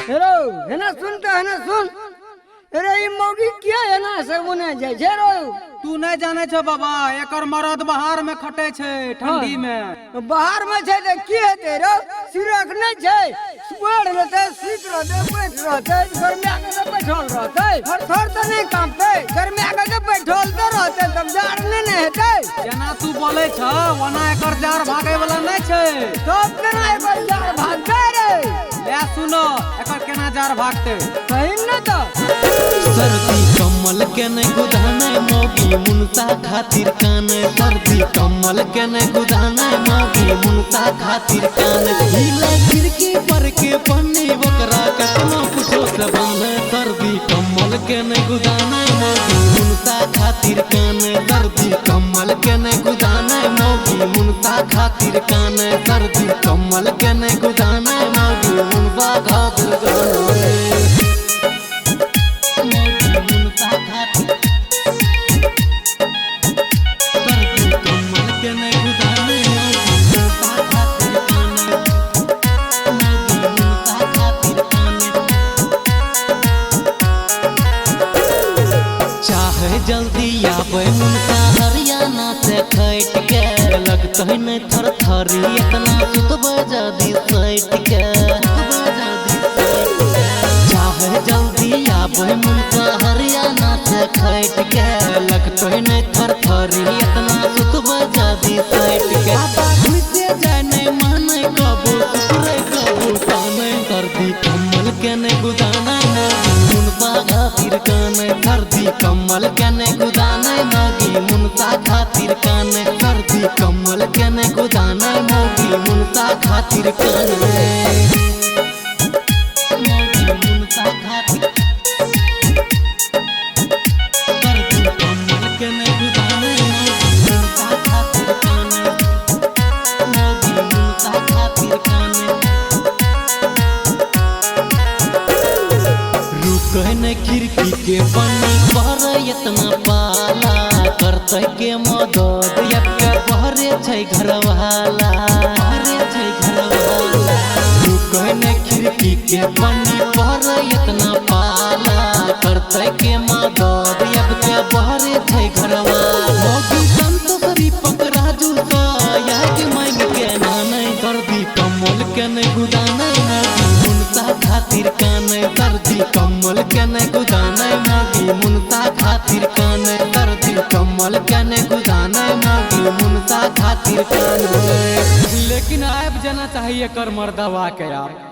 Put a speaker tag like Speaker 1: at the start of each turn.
Speaker 1: हेरो है ना सुनता है ना सुन। अरे ये मौगी क्या है ना से मुने जाय छे रो।
Speaker 2: तू नहीं जाने छे बाबा, एकर मरद बाहर में खटे छे ठंडी में।
Speaker 1: बाहर में छे ते की हेते रो, सिरक नहीं छे, सुबह रहते सीत रहते बैठ रहते घर में आके बैठल रहते, हर थोड़ तो नहीं कामते घर में आके बैठल तो रहते तब जार नहीं हेते।
Speaker 2: जना तू बोले छ वना एकर जार भागे वाला नहीं छे।
Speaker 1: तब केना एकर जार भागते रे।
Speaker 2: ले सुनो एकर केना जार भागते
Speaker 1: कहीं न तो
Speaker 3: सर्दी कमल के ने गुदाने मौगी मुनसा खातिर काने। सर्दी कमल के ने गुदाने मौगी मुनसा खातिर काने। हिले खिड़की पर के पन्नी बकरा कतना कुछो से बने। सर्दी कमल के ने गुदाने मौगी मुनसा खातिर काने। सर्दी कमल के ने गुदाने मौगी मुनसा खातिर काने। सर्दी कमल के ने गुदाने मौगी मुनसा खातिर काने। जल्दी आवे मुनसा हरियाणा से खैट के। लगता है नहीं थर थरी इतना सुतब जदी सैट के। चाहे जल्दी आवे मुनसा हरियाणा से खैट के। लगता है नहीं थर थरी इतना सुतब जदी सैट के। से जाए नहीं माने कबू सुतरे कबू ताने। सर्दी कमल के ने गुदाना मुनसा खातिर काने। सर्दी कमल के ने गुदाने मौगी मुनसा खातिर काने। सर्दी कमल के ने गुदाने मौगी मुनसा खातिर काने। मौगी मुनसा खातिर सर्दी कमल के ने गुदाने मौगी मुनसा खातिर काने। मौगी मुनसा खातिर काने। कहने खिड़की के बनी पर इतना पाला करते के मदद एक बहरे छै घरवाला। कहने खिड़की के बनी पर इतना पाला करते के मदद एक बहरे छै घरवाला। मौगी संतोषरी पकराजू सा यह के मांग के नाने। सर्दी कमल के ने गुदाने मौगी मुनसा खातिर काने। सर्दी कमल के ने गुदाने मौगी मुनसा खातिर काने। सर्दी कमल के ने गुदाने मौगी मुनसा खातिर काने।
Speaker 2: लेकिन आब जाना चाहिए कर मर्दवा के यार।